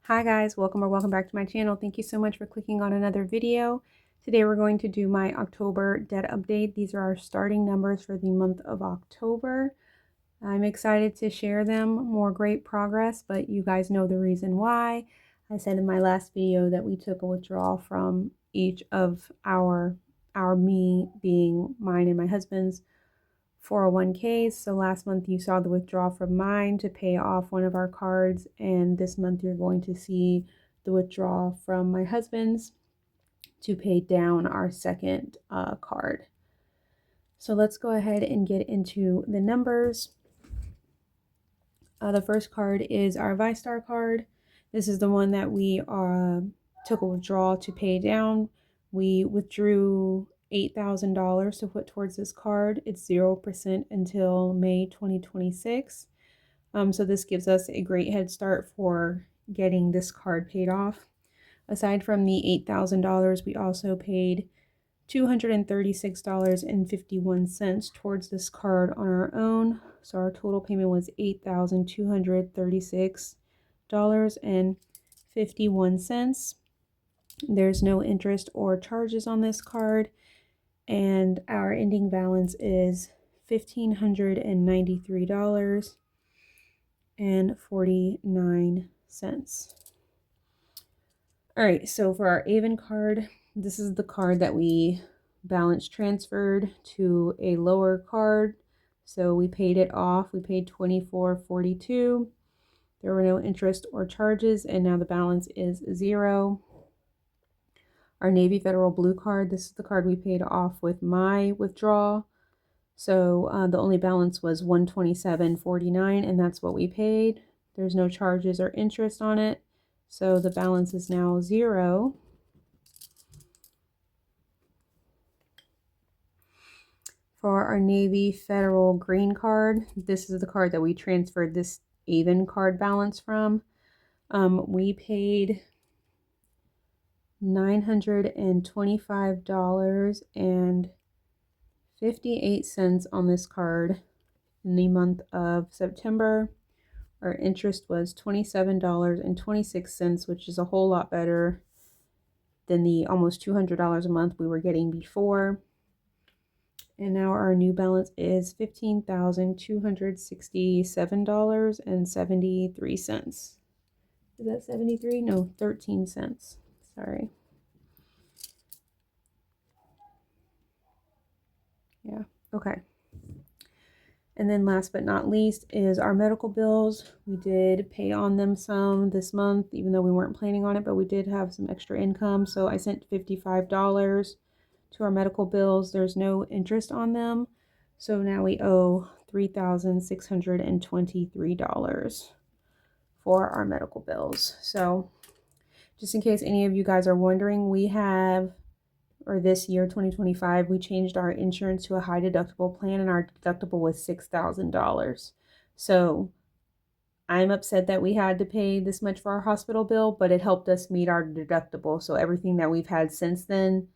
Hi guys, welcome back to my channel. Thank you so much for clicking on another video. Today we're going to do my October debt update. These are our starting numbers for the month of October. I'm excited to share them. More great progress, but you guys know the reason why. I said in my last video that we took a withdrawal from each of our me being mine and my husband's 401ks. So last month you saw the withdrawal from mine to pay off one of our cards, and this month you're going to see the withdrawal from my husband's to pay down our second card. So let's go ahead and get into the numbers. The first card is our ViStar card. This is the one that we took a withdrawal to pay down. We withdrew $8,000 to put towards this card. It's 0% until May 2026. So this gives us a great head start for getting this card paid off. Aside from the $8,000, we also paid $236.51 towards this card on our own. So our total payment was $8,236.51. There's no interest or charges on this card, and our ending balance is $1,593.49. All right, so for our Avon card, this is the card that we balance transferred to a lower card. So we paid it off. We paid $24.42. There were no interest or charges, and now the balance is 0. Our Navy Federal Blue card, this is the card we paid off with my withdrawal. So the only balance was $127.49, and that's what we paid. There's no charges or interest on it. So the balance is now 0. For our Navy Federal Green card, this is the card that we transferred this Avon card balance from. We paid $925.58 on this card in the month of September. Our interest was $27.26, which is a whole lot better than the almost $200 a month we were getting before. And now our new balance is $15,267.73. Is that 73? No, 13 cents. Sorry. Yeah, okay. And then last but not least is our medical bills. We did pay on them some this month, even though we weren't planning on it, but we did have some extra income. So I sent $55 to our medical bills. There's no interest on them. So now we owe $3,623 for our medical bills. So just in case any of you guys are wondering, this year, 2025, we changed our insurance to a high deductible plan, and our deductible was $6,000. So I'm upset that we had to pay this much for our hospital bill, but it helped us meet our deductible. So everything that we've had since then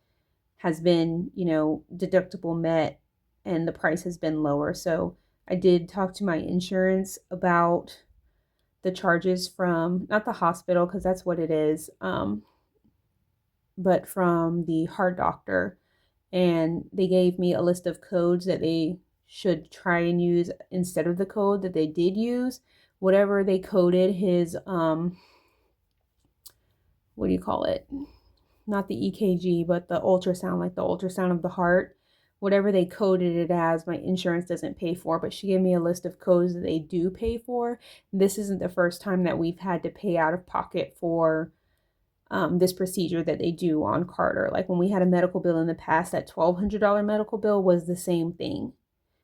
has been, deductible met, and the price has been lower. So I did talk to my insurance about the charges from, not the hospital, because that's what it is, but from the heart doctor, and they gave me a list of codes that they should try and use instead of the code that they did use. Whatever they coded his what do you call it, not the EKG, but the ultrasound, like the ultrasound of the heart, whatever they coded it as, my insurance doesn't pay for, but she gave me a list of codes that they do pay for. This isn't the first time that we've had to pay out of pocket for this procedure that they do on Carter. Like when we had a medical bill in the past, that $1,200 medical bill was the same thing.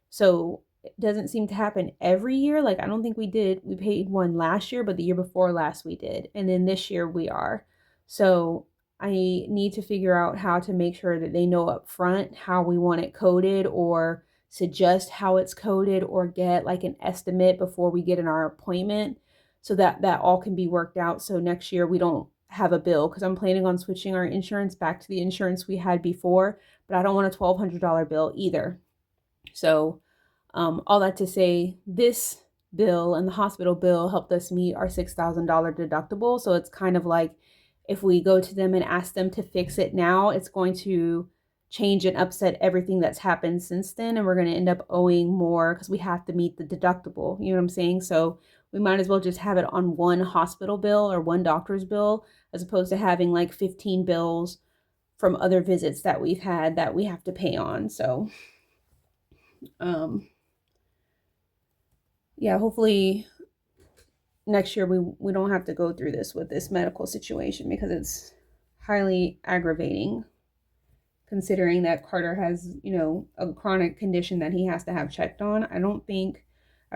So it doesn't seem to happen every year. Like I don't think we paid one last year, but the year before last we did. And then this year we are. So I need to figure out how to make sure that they know up front how we want it coded, or suggest how it's coded, or get like an estimate before we get in our appointment, so that all can be worked out. So next year we don't have a bill, because I'm planning on switching our insurance back to the insurance we had before, but I don't want a $1,200 bill either. So all that to say, this bill and the hospital bill helped us meet our $6,000 deductible. So it's kind of like if we go to them and ask them to fix it now, it's going to change and upset everything that's happened since then. And we're going to end up owing more because we have to meet the deductible. You know what I'm saying? So we might as well just have it on one hospital bill or one doctor's bill as opposed to having like 15 bills from other visits that we've had that we have to pay on. So, yeah, hopefully next year we don't have to go through this with this medical situation because it's highly aggravating considering that Carter has, a chronic condition that he has to have checked on. I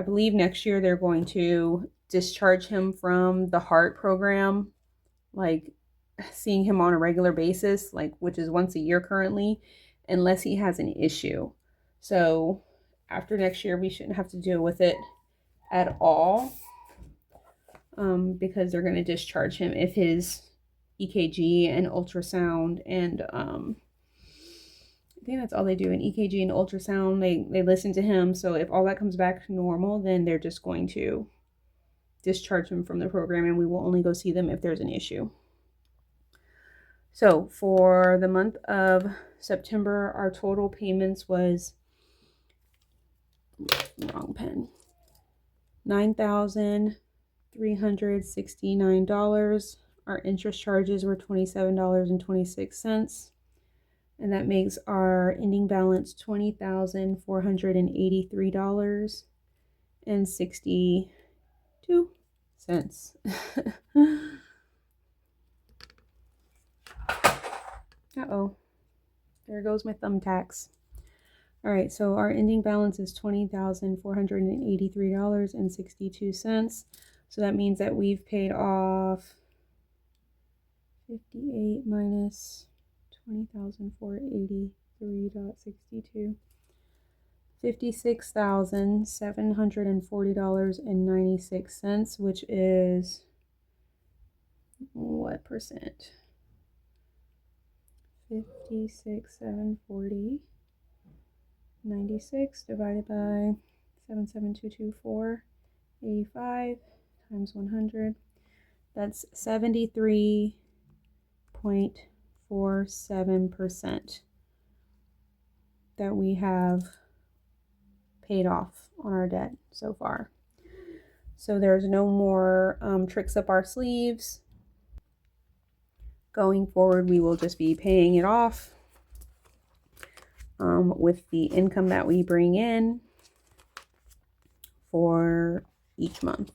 believe next year they're going to discharge him from the heart program, like seeing him on a regular basis, like which is once a year currently, unless he has an issue. So after next year, we shouldn't have to deal with it at all, because they're going to discharge him if his EKG and ultrasound and I think that's all they do, in EKG and ultrasound. They listen to him. So if all that comes back normal, then they're just going to discharge him from the program and we will only go see them if there's an issue. So for the month of September, our total payments was, wrong pen, $9,369. Our interest charges were $27.26. And that makes our ending balance $20,483.62. Uh-oh. There goes my thumbtacks. All right, so our ending balance is $20,483.62. So that means that we've paid off 58 minus 20,483.62, $56,740.96, which is what percent? 56,740.96 divided by 77224.85 times 100. That's 73.47% that we have paid off on our debt so far. So there's no more tricks up our sleeves. Going forward, we will just be paying it off with the income that we bring in for each month.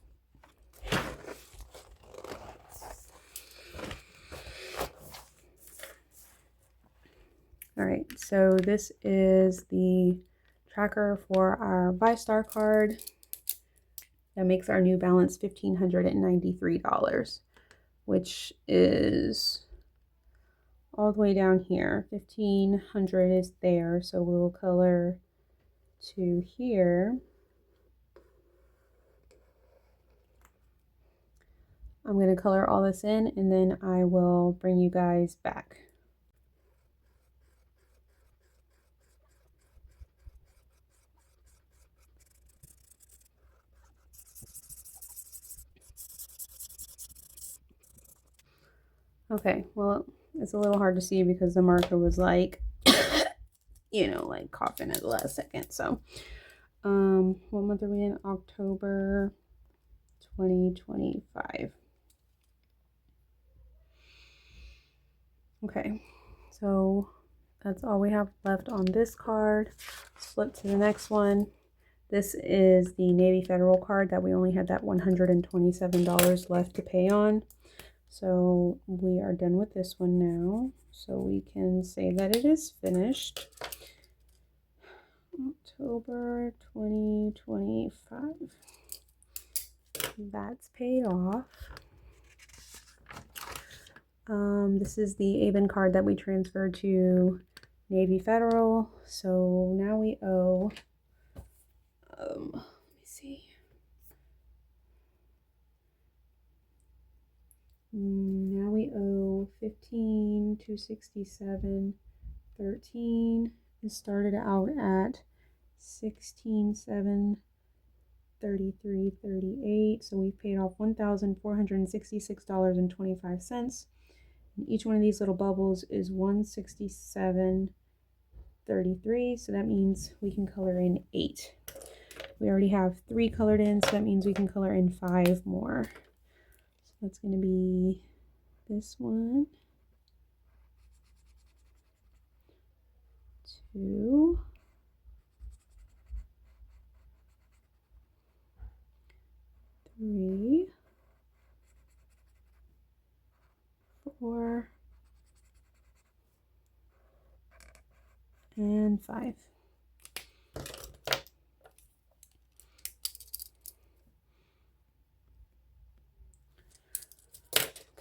All right, so this is the tracker for our ViStar card. That makes our new balance $1,593, which is all the way down here. 1,500 is there, so we'll color to here. I'm going to color all this in and then I will bring you guys back. Okay, well, it's a little hard to see because the marker was like, like coughing at the last second. So, what month are we in? October 2025. Okay, so that's all we have left on this card. Let's flip to the next one. This is the Navy Federal card that we only had that $127 left to pay on. So we are done with this one now. So we can say that it is finished. October 2025. That's paid off. This is the ABIN card that we transferred to Navy Federal. So now we owe, let me see. Now we owe $15,267.13. It started out at $16,733 $33.38. So we've paid off $1,466.25. And each one of these little bubbles is $167.33. So that means we can color in 8. We already have 3 colored in, so that means we can color in 5 more. So that's going to be this one, 2, 3, 4, and 5.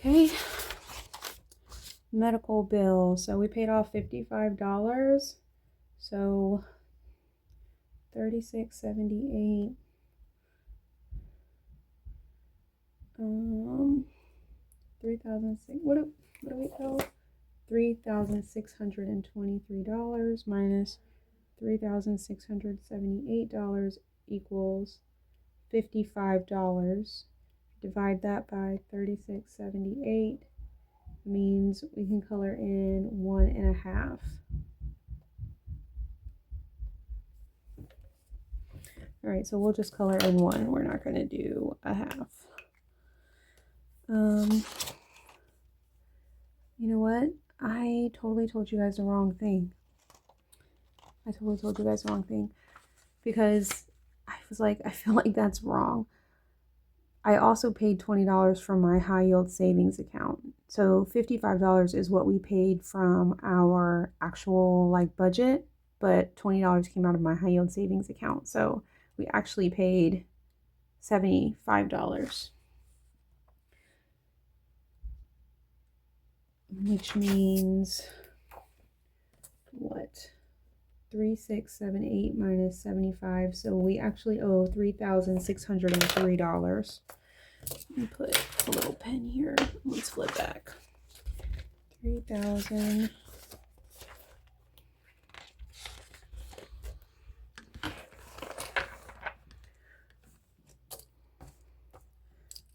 Okay, medical bill. So we paid off $55. So $36.78. 3,006. What do we owe? $3,623 minus $3,678 equals $55. Divide that by 36.78 means we can color in 1.5. All right, so we'll just color in 1. We're not going to do a half. You know what? I totally told you guys the wrong thing. Because I was like, I feel like that's wrong. I also paid $20 from my high yield savings account. So $55 is what we paid from our actual like budget, but $20 came out of my high yield savings account. So we actually paid $75, which means what? 3678 minus 75. So we actually owe $3,603. Let me put a little pen here. Let's flip back. 3,000.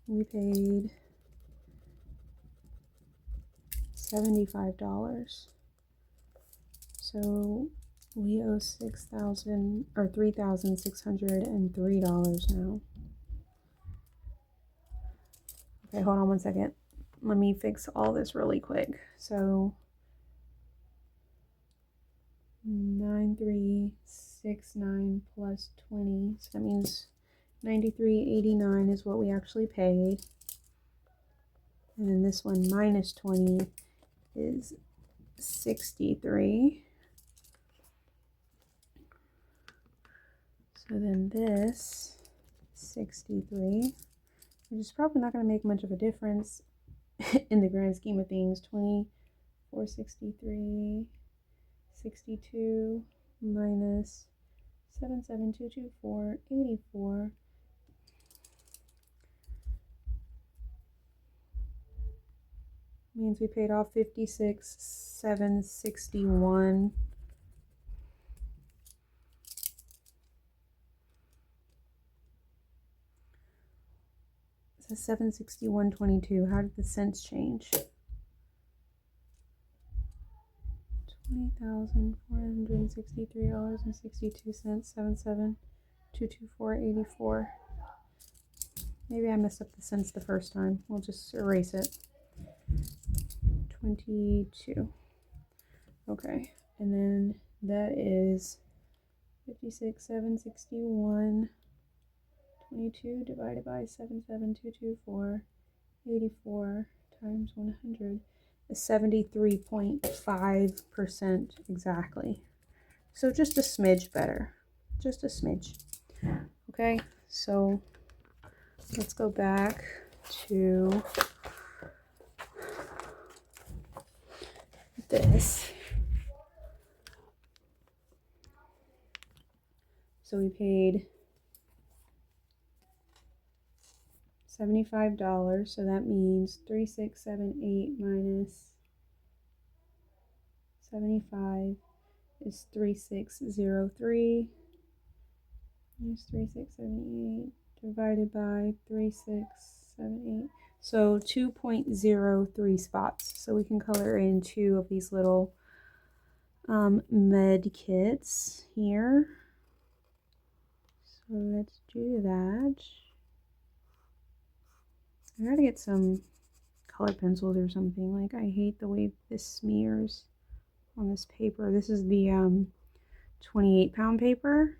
We paid $75. So we owe $3,603 now. Okay, hold on one second. Let me fix all this really quick. So 9369 plus 20. So that means $93.89 is what we actually paid. And then this one minus 20 is 63. So then this 63, which is probably not going to make much of a difference in the grand scheme of things. 2463, 62 minus 77224, 84. Means we paid off 56,761. It says 761.22. How did the cents change? $20,463.62. 77,224.84. Maybe I messed up the cents the first time. We'll just erase it. 22. Okay, and then that is 56,761. 22 divided by 77,224, 84 times 100 is 73.5% exactly. So just a smidge better. Just a smidge. Okay, so let's go back to this. So we paid $75, so that means 3678 minus 75 is 3603. Minus 3,678 divided by 3,678. So 2.03 spots. So we can color in 2 of these little med kits here. So let's do that. I gotta get some colored pencils or something. Like, I hate the way this smears on this paper. This is the 28-pound paper,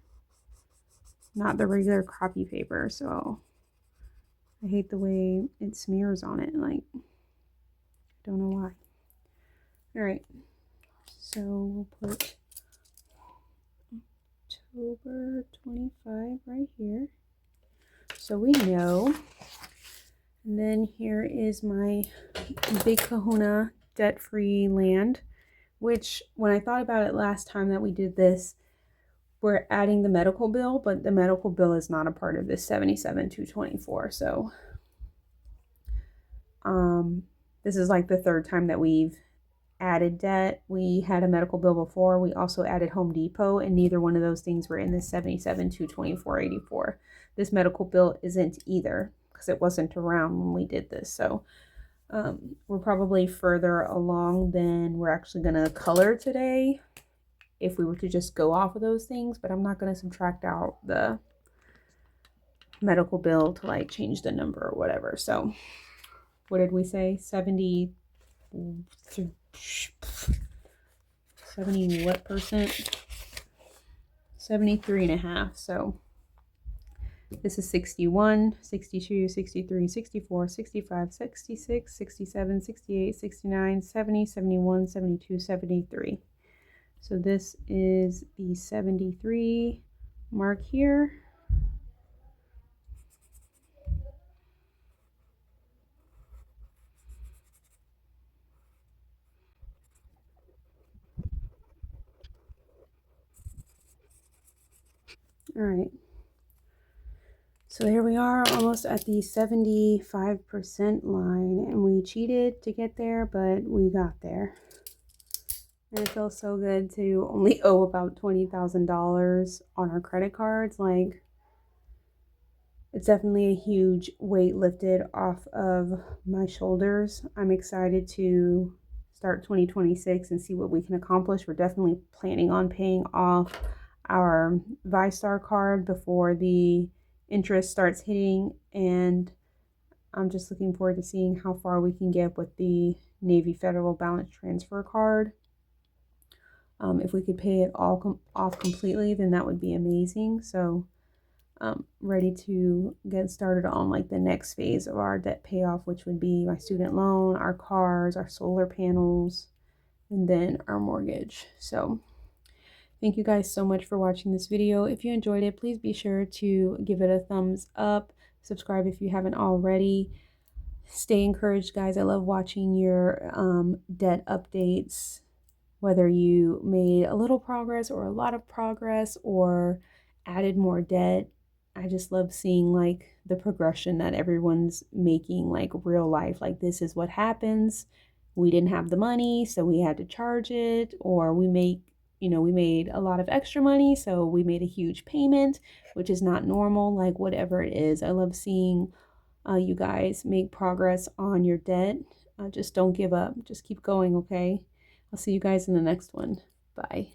not the regular copy paper, so I hate the way it smears on it. Like, I don't know why. All right, so we'll put October 25 right here, so we know. And then here is my Big Kahuna debt-free land, which when I thought about it last time that we did this, we're adding the medical bill, but the medical bill is not a part of this 77,224. So this is like the third time that we've added debt. We had a medical bill before. We also added Home Depot, and neither one of those things were in this 77,224.84. This medical bill isn't either because it wasn't around when we did this. So we're probably further along than we're actually going to color today if we were to just go off of those things, but I'm not going to subtract out the medical bill to like change the number or whatever. So what did we say? 70 what percent? 73.5. So this is 61, 62, 63, 64, 65, 66, 67, 68, 69, 70, 71, 72, 73. So this is the 73 mark here. All right. So here we are, almost at the 75% line, and we cheated to get there, but we got there. And it feels so good to only owe about $20,000 on our credit cards. Like, it's definitely a huge weight lifted off of my shoulders. I'm excited to start 2026 and see what we can accomplish. We're definitely planning on paying off our ViStar card before the interest starts hitting, and I'm just looking forward to seeing how far we can get with the Navy Federal Balance Transfer card. If we could pay it all off completely, then that would be amazing. So ready to get started on like the next phase of our debt payoff, which would be my student loan, our cars, our solar panels, and then our mortgage. So thank you guys so much for watching this video. If you enjoyed it, please be sure to give it a thumbs up. Subscribe if you haven't already. Stay encouraged, guys. I love watching your debt updates, whether you made a little progress or a lot of progress or added more debt. I just love seeing like the progression that everyone's making, like real life. Like, this is what happens. We didn't have the money, so we had to charge it, or we made a lot of extra money, so we made a huge payment, which is not normal. Like, whatever it is, I love seeing you guys make progress on your debt. Just don't give up. Just keep going, okay? I'll see you guys in the next one. Bye.